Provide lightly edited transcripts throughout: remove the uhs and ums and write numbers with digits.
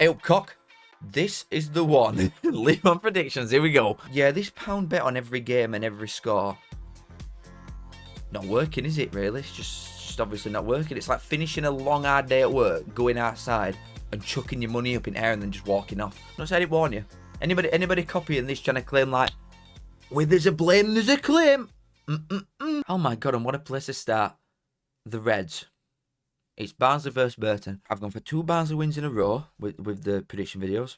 Eyup cock. This is the one. Leave on predictions. Here we go. Yeah, this pound bet on every game and every score. Not working, is it, really? It's just obviously not working. It's like finishing a long, hard day at work, going outside and chucking your money up in air and then just walking off. Not said it warn you. Anybody copying this trying to claim like, where there's a blame, there's a claim. Oh my God, and what a place to start. The Reds. It's Barnsley versus Burton. I've gone for 2 Barnsley wins in a row with the prediction videos.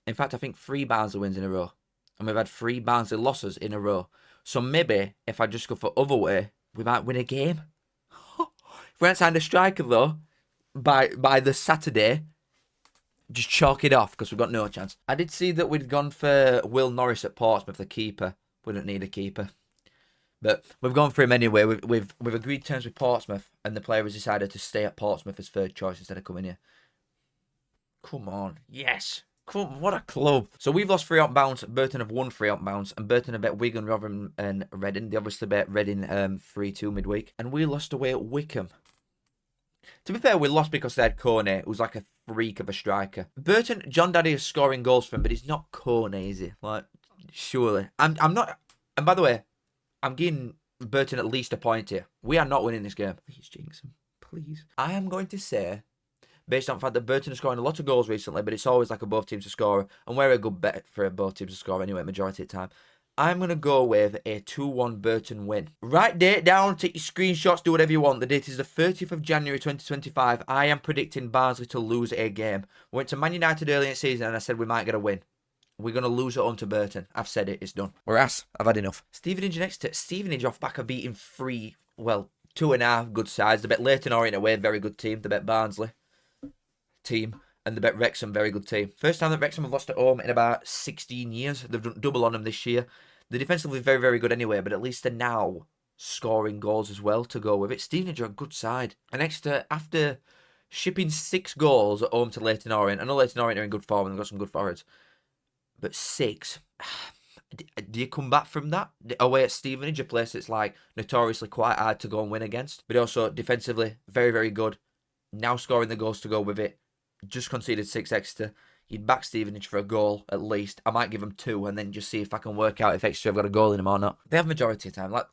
In fact, I think 3 Barnsley wins in a row. And we've had 3 Barnsley losses in a row. So maybe if I just go for other way, we might win a game. If we haven't signed a striker though, by the Saturday, just chalk it off because we've got no chance. I did see that we'd gone for Will Norris at Portsmouth, the keeper. We don't need a keeper. But we've gone for him anyway. We've agreed terms with Portsmouth, and the player has decided to stay at Portsmouth as third choice instead of coming here. Come on. Yes. Come on, what a club. So we've lost 3 out bounce. Burton have won 3 out bounce. And Burton have bet Wigan, Rotherham and Reading. They obviously bet Reading 3-2 midweek. And we lost away at Wycombe. To be fair, we lost because they had Kone, who's like a freak of a striker. Burton, John Daddy is scoring goals for him, but he's not Kone, is he? Like, surely. I'm not... And by the way, I'm giving Burton at least a point here. We are not winning this game. Please jinx him. Please. I am going to say, based on the fact that Burton is scoring a lot of goals recently, but it's always like a both teams to score, and we're a good bet for both teams to score anyway, majority of the time. I'm going to go with a 2-1 Burton win. Write date down, take your screenshots, do whatever you want. The date is the 30th of January 2025. I am predicting Barnsley to lose a game. We went to Man United early in the season and I said we might get a win. We're going to lose at home to Burton. I've said it. It's done. We're ass. I've had enough. Stevenage and Exeter. Stevenage off back of beating 2.5 good sides. They bet Leyton, Orient away, very good team. They bet Barnsley team. And they bet Wrexham, very good team. First time that Wrexham have lost at home in about 16 years. They've done double on them this year. They're defensively very, very good anyway, but at least they're now scoring goals as well to go with it. Stevenage are a good side. And Exeter, after shipping 6 goals at home to Leyton Orient, I know Leyton Orient are in good form and they've got some good forwards, but 6, do you come back from that? Away at Stevenage, a place that's like notoriously quite hard to go and win against, but also defensively very, very good. Now scoring the goals to go with it. Just conceded 6 Exeter. You'd back Stevenage for a goal at least. I might give them 2 and then just see if I can work out if Exeter have got a goal in them or not. They have majority of time. Like,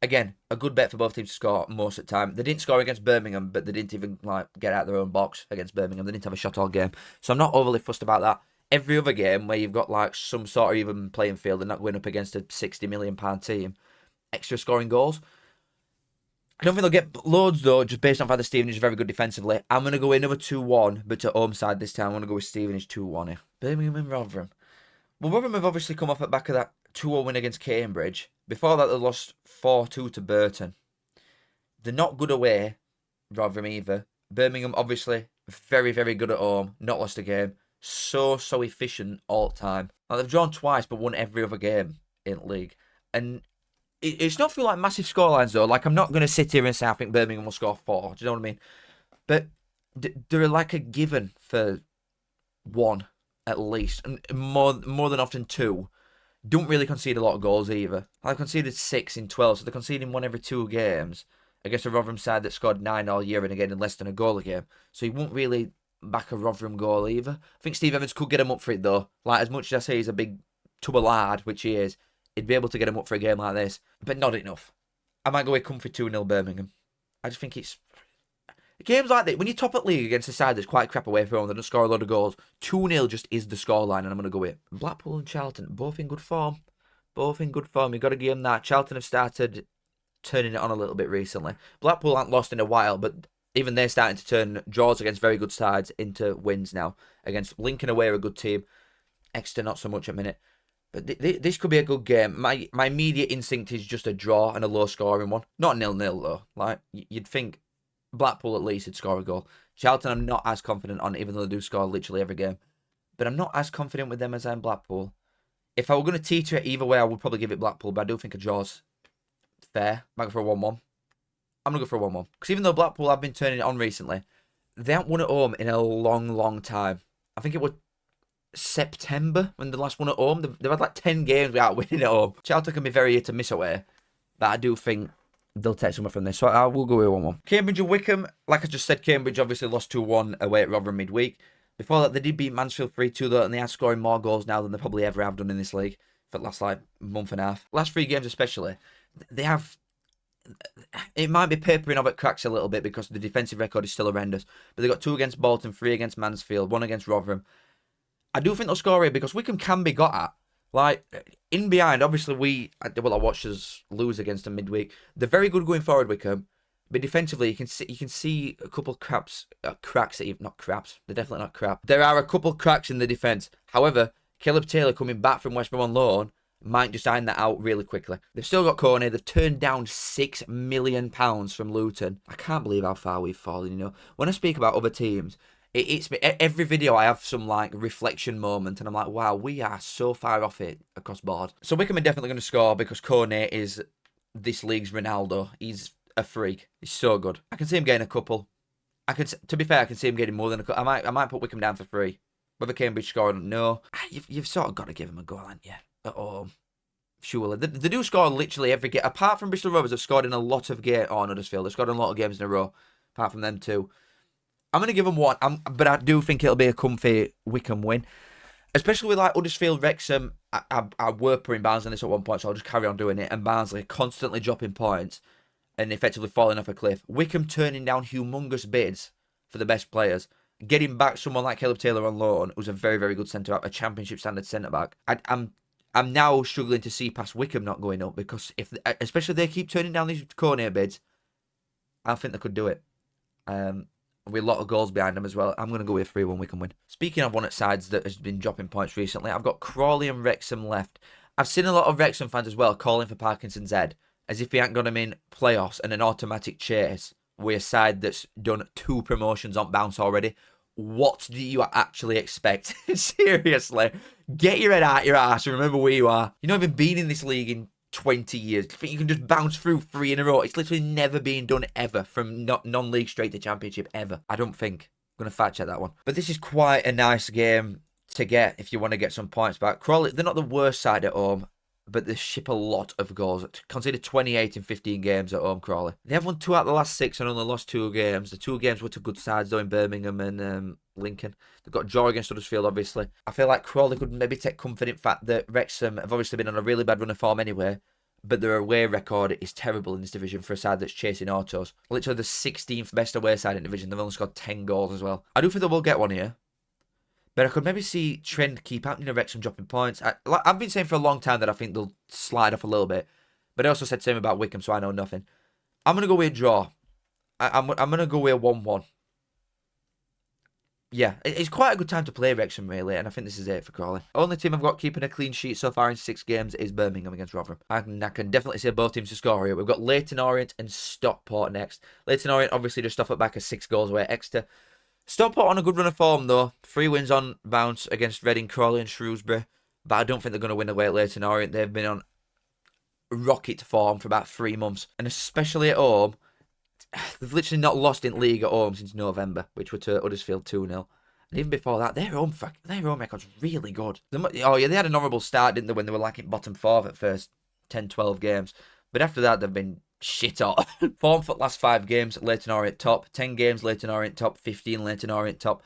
again, a good bet for both teams to score most of the time. They didn't score against Birmingham, but they didn't even like get out their own box against Birmingham. They didn't have a shot all game. So I'm not overly fussed about that. Every other game where you've got like some sort of even playing field and not going up against a £60 million team, Exeter scoring goals. I don't think they'll get loads though, just based on the fact that Stevenage is very good defensively. I'm going to go another 2-1, but to home side this time. I'm going to go with Stevenage 2-1 here. Birmingham and Rotherham. Well, Rotherham have obviously come off at back of that 2-0 win against Cambridge. Before that, they lost 4-2 to Burton. They're not good away, Rotherham either. Birmingham, obviously, very, very good at home. Not lost a game. So efficient all the time. Like, they've drawn twice, but won every other game in the league. And it's not through like massive scorelines though. Like, I'm not going to sit here and say I think Birmingham will score 4. Do you know what I mean? But they're like a given for 1 at least, and more than often 2. Don't really concede a lot of goals either. I've conceded 6 in 12, so they're conceding 1 every 2 games against a Rotherham side that scored 9 all year and again in less than a goal a game. So he won't really back a Rotherham goal either. I think Steve Evans could get him up for it though. Like, as much as I say he's a big tubber lad, which he is, he'd be able to get him up for a game like this, but not enough. I might go with comfy 2-0 Birmingham. I just think it's... Games like that, when you top at league against a side that's quite crap away from home, they don't score a lot of goals, 2-0 just is the scoreline, and I'm going to go with Blackpool and Charlton, both in good form. Both in good form. You've got to give them that. Charlton have started turning it on a little bit recently. Blackpool haven't lost in a while, but even they're starting to turn draws against very good sides into wins now. Against Lincoln away, are a good team. Exeter not so much at minute. But this could be a good game. My immediate instinct is just a draw and a low-scoring one. Not 0-0, though. Like, you'd think Blackpool at least would score a goal. Charlton I'm not as confident on, even though they do score literally every game. But I'm not as confident with them as I am Blackpool. If I were going to teeter it either way, I would probably give it Blackpool, but I do think a draw's fair. Might go for a 1-1. I'm going to go for a 1-1. Because even though Blackpool have been turning it on recently, they haven't won at home in a long, long time. I think it was September when the last one at home. They've had like 10 games without winning at home. Charlton can be very hit to miss away, but I do think they'll take something from this. So I will go with 1-1. Cambridge and Wycombe. Like I just said, Cambridge obviously lost 2-1 away at Rotherham midweek. Before that, they did beat Mansfield 3-2 though, and they are scoring more goals now than they probably ever have done in this league for the last like month and a half. Last 3 games especially, they have. It might be papering off at cracks a little bit because the defensive record is still horrendous. But they got 2 against Bolton, 3 against Mansfield, 1 against Rotherham. I do think they'll score here because Wycombe can be got at. Like, in behind, obviously I watched us lose against them midweek. They're very good going forward, Wycombe. But defensively, you can see a couple of cracks. Not craps. They're definitely not crap. There are a couple of cracks in the defence. However, Caleb Taylor coming back from West Brom on loan might just iron that out really quickly. They've still got Corney. They've turned down £6 million from Luton. I can't believe how far we've fallen, you know. When I speak about other teams, it's every video I have some like reflection moment and I'm like, wow, we are so far off it across board. So Wycombe are definitely going to score because Corney is this league's Ronaldo. He's a freak. He's so good. I can see him getting a couple. To be fair, I can see him getting more than a couple. I might put Wycombe down for 3. Whether Cambridge score, no. You've sort of got to give him a goal, haven't you? At home. Surely. They do score literally every game. Apart from Bristol Rovers, have scored in a lot of games. Oh, Huddersfield. They've scored in a lot of games in a row. Apart from them 2. I'm going to give them 1. But I do think it'll be a comfy Wycombe win. Especially with like Huddersfield, Wrexham. I were putting Barnsley in this at one point, so I'll just carry on doing it. And Barnsley constantly dropping points and effectively falling off a cliff. Wycombe turning down humongous bids for the best players. Getting back someone like Caleb Taylor on loan, who's a very, very good centre-back, a championship standard centre-back. I'm now struggling to see past Wycombe not going up because especially if they keep turning down these corner bids, I think they could do it. With a lot of goals behind them as well. I'm going to go with 3-1 Wycombe win. Speaking of one at sides that has been dropping points recently, I've got Crawley and Wrexham left. I've seen a lot of Wrexham fans as well calling for Parkinson's head, as if he ain't got him in playoffs and an automatic chase with a side that's done 2 promotions on bounce already. What do you actually expect? Seriously, get your head out your ass and remember where you are. You've not even been in this league in 20 years. You think you can just bounce through 3 in a row? It's literally never been done ever from non-league straight to championship ever. I don't think. I'm going to fact check that one. But this is quite a nice game to get if you want to get some points back. Crawley, they're not the worst side at home, but they ship a lot of goals. Consider 28 in 15 games at home, Crawley. They have won 2 out of the last 6 and only lost 2 games. The 2 games were to good sides, though, in Birmingham and Lincoln. They've got a draw against Huddersfield, obviously. I feel like Crawley could maybe take comfort in the fact that Wrexham have obviously been on a really bad run of form anyway, but their away record is terrible in this division for a side that's chasing autos. Literally the 16th best away side in the division. They've only scored 10 goals as well. I do think they will get one here. But I could maybe see trend keep happening to Wrexham dropping points. I've been saying for a long time that I think they'll slide off a little bit. But I also said the same about Wycombe, so I know nothing. I'm going to go with a draw. I'm going to go with a 1-1. Yeah, it's quite a good time to play Wrexham, really, and I think this is it for Crawley. Only team I've got keeping a clean sheet so far in 6 games is Birmingham against Rotherham. I can definitely see both teams to score here. We've got Leyton, Orient, and Stockport next. Leyton, Orient obviously just off at back of 6 goals away. Exeter. Stockport on a good run of form, though. 3 wins on bounce against Reading, Crawley, and Shrewsbury. But I don't think they're going to win away at Leyton, Orient. They've been on rocket form for about 3 months, and especially at home. They've literally not lost in league at home since November, which were to Huddersfield 2-0. And even before that, their home record's really good. They had an honourable start, didn't they, when they were like in bottom 4 at first 10, 12 games. But after that, they've been shit hot. Form for the last 5 games, Leyton Orient top. 10 games, Leyton Orient top. 15, Leyton Orient top.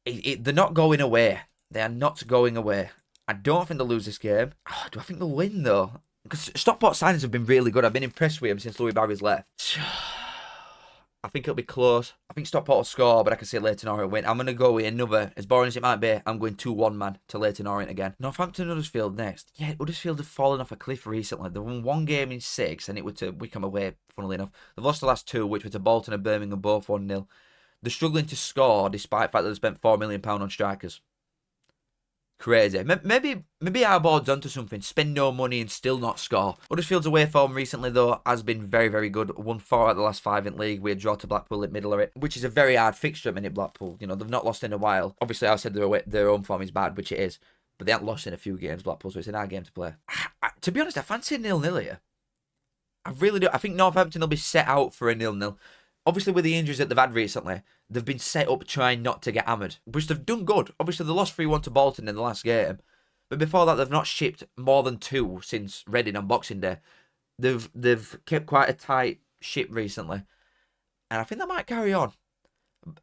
They're not going away. They are not going away. I don't think they'll lose this game. Oh, do I think they'll win, though? Because Stockport signings have been really good. I've been impressed with him since Louis Barry's left. I think it'll be close. I think Stockport will score, but I can see Leyton Orient win. I'm going to go with another, as boring as it might be, I'm going 2-1 man to Leyton Orient again. Northampton Huddersfield next. Yeah, Huddersfield have fallen off a cliff recently. They won 1 game in 6, and it was to Wycombe away, funnily enough. They've lost the last 2, which were to Bolton and Birmingham, both 1-0. They're struggling to score, despite the fact that they spent £4 million on strikers. Crazy. Maybe our board's onto something. Spend no money and still not score. Huddersfield's away form recently, though, has been very, very good. Won 4 out of the last 5 in league. We had draw to Blackpool at middle of it, which is a very hard fixture at minute, Blackpool. You know, they've not lost in a while. Obviously, I said their home form is bad, which it is. But they haven't lost in a few games, Blackpool, so it's an hard game to play. To be honest, I fancy a 0-0 here. I really do. I think Northampton will be set out for a 0-0. Obviously, with the injuries that they've had recently, they've been set up trying not to get hammered, which they've done good. Obviously, they lost 3-1 to Bolton in the last game. But before that, they've not shipped more than 2 since Reading on Boxing Day. They've kept quite a tight ship recently. And I think that might carry on.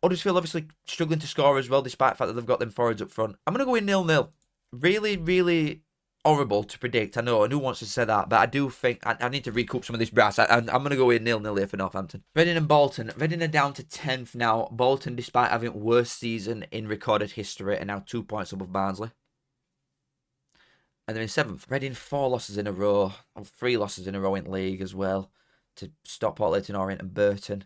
Huddersfield obviously struggling to score as well, despite the fact that they've got them forwards up front. I'm going to go in 0-0. Really, really horrible to predict, I know, and who wants to say that, but I do think I need to recoup some of this brass. I'm going to go in 0-0 here for Northampton. Reading and Bolton. Reading are down to 10th now. Bolton, despite having worst season in recorded history, are now 2 points above Barnsley. And they're in 7th. Reading 4 losses in a row, and 3 losses in a row in league as well, to Stockport, Leyton, Orient and Burton.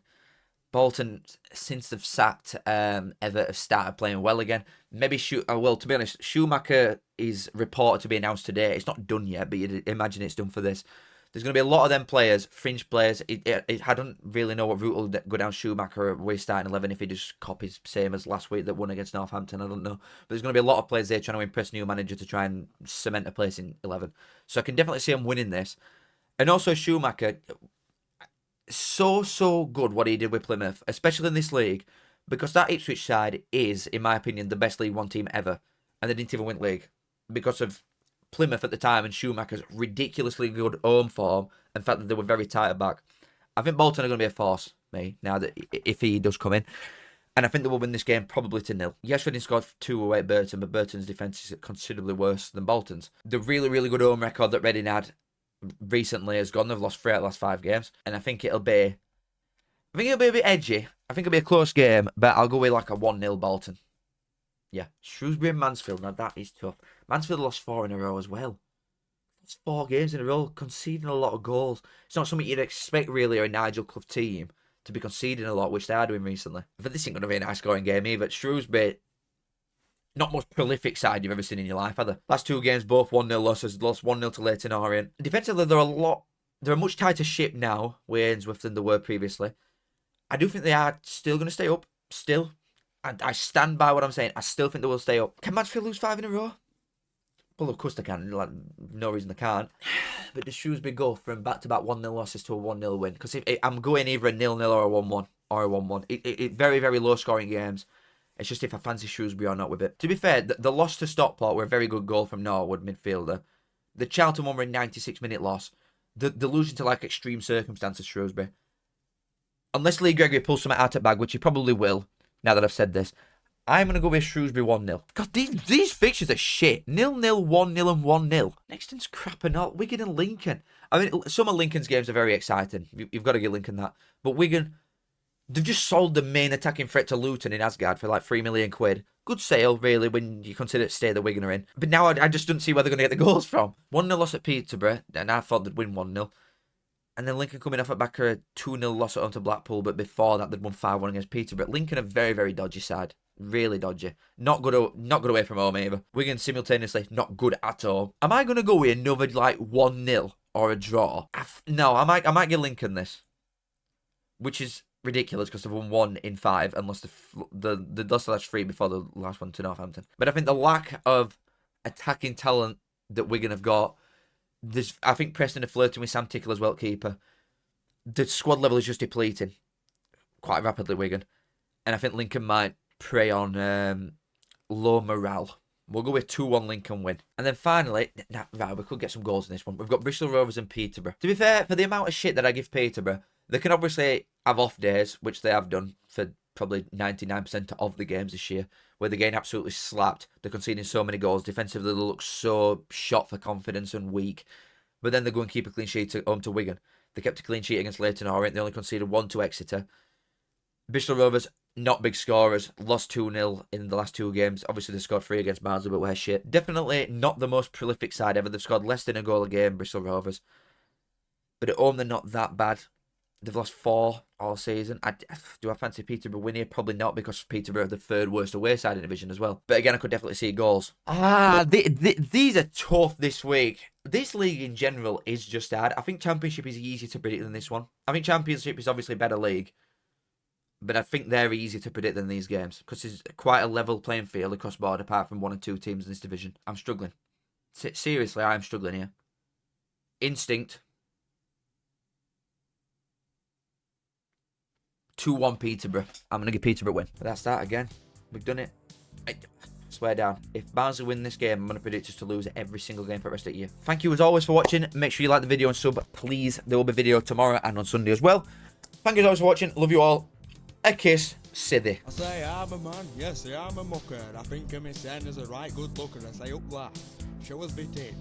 Bolton, since they've sacked Everett, have started playing well again. Maybe, well, to be honest, Schumacher is reported to be announced today. It's not done yet, but you'd imagine it's done for this. There's going to be a lot of them players, fringe players. I don't really know what route will go down Schumacher away starting 11 if he just copies same as last week that won against Northampton. I don't know. But there's going to be a lot of players there trying to impress new manager to try and cement a place in 11. So I can definitely see him winning this. And also Schumacher, so good what he did with Plymouth, especially in this league, because that Ipswich side is, in my opinion, the best League One team ever, and they didn't even win league because of Plymouth at the time and Schumacher's ridiculously good home form and the fact that they were very tight at back. I think Bolton are going to be a force, now that if he does come in, and I think they will win this game probably to 0. Yes, Reading scored 2 away at Burton, but Burton's defence is considerably worse than Bolton's. The really, really good home record that Reading had recently has gone. They've lost 3 out of the last 5 games, and I think it'll be a bit edgy. I think it'll be a close game, but I'll go with like a 1-0 Bolton. Yeah, Shrewsbury and Mansfield. Now that is tough. Mansfield lost 4 in a row as well. It's 4 games in a row, conceding a lot of goals. It's not something you'd expect really a Nigel Clough team to be conceding a lot, which they are doing recently. But this ain't going to be a nice scoring game either. Shrewsbury, not most prolific side you've ever seen in your life, either. Last 2 games, both 1-0 losses. Lost 1-0 to Leyton Orient. Defensively, they're a much tighter ship now with Ainsworth than they were previously. I do think they are still going to stay up. Still. And I stand by what I'm saying. I still think they will stay up. Can Mansfield lose 5 in a row? Well, of course they can. Like, no reason they can't. But does Shrewsbury go from back-to-back 1-0 losses to a 1-0 win? Because if I'm going either a 0-0 or a 1-1. Or a 1-1. Very, very low-scoring games. It's just if I fancy Shrewsbury or not with it. To be fair, the loss to Stockport were a very good goal from Norwood, midfielder. The Charlton one were a 96-minute loss. The losing to like extreme circumstances, Shrewsbury. Unless Lee Gregory pulls something out of bag, which he probably will, now that I've said this, I'm going to go with Shrewsbury 1-0. God, these fixtures are shit. 0-0, 1-0 and 1-0. Nexton's crap or not. Wigan and Lincoln. I mean, some of Lincoln's games are very exciting. You've got to give Lincoln that. But Wigan, they've just sold the main attacking threat to Luton in Asgard for like £3 million. Good sale, really, when you consider it state that Wigan are in. But now I just don't see where they're going to get the goals from. 1-0 loss at Peterborough, and I thought they'd win 1-0. And then Lincoln coming off at back a 2-0 loss at home to Blackpool, but before that they'd won 5-1 against Peterborough. Lincoln a very, very dodgy side. Really dodgy. Not good away from home either. Wigan simultaneously not good at all. Am I going to go with another like 1-0 or a draw? No, I might get Lincoln this. Which is ridiculous because they've won 1 in 5 and lost the lost the last 3 before the last one to Northampton. But I think the lack of attacking talent that Wigan have got, I think Preston are flirting with Sam Tickle as well, keeper. The squad level is just depleting quite rapidly, Wigan. And I think Lincoln might prey on low morale. We'll go with 2-1 Lincoln win. And then finally, right, we could get some goals in this one. We've got Bristol Rovers and Peterborough. To be fair, for the amount of shit that I give Peterborough, they can obviously have off days, which they have done for probably 99% of the games this year, where they're getting absolutely slapped. They're conceding so many goals. Defensively, they look so shot for confidence and weak. But then they go and keep a clean sheet at home to Wigan. They kept a clean sheet against Leyton Orient. They only conceded 1 to Exeter. Bristol Rovers, not big scorers. Lost 2-0 in the last 2 games. Obviously, they scored 3 against Barnsley, but we're shit. Definitely not the most prolific side ever. They've scored less than a goal a game, Bristol Rovers. But at home, they're not that bad. They've lost 4 all season. Do I fancy Peterborough win here? Probably not, because Peterborough are the 3rd worst away side in the division as well. But again, I could definitely see goals. These are tough this week. This league in general is just hard. I think Championship is easier to predict than this one. I think Championship is obviously a better league. But I think they're easier to predict than these games, because it's quite a level playing field across board, apart from 1 or 2 teams in this division. I'm struggling. Seriously, I'm struggling here. Instinct. 2-1 Peterborough. I'm going to give Peterborough a win. But that's that again. We've done it. I swear down. If Barnsley win this game, I'm going to predict us to lose every single game for the rest of the year. Thank you as always for watching. Make sure you like the video and sub. Please, there will be video tomorrow and on Sunday as well. Thank you as always for watching. Love you all. A kiss, Sithy. I say I'm a man, yes, I'm a mucker. I think of me saying as a right good looker. I say up that, show us bit it.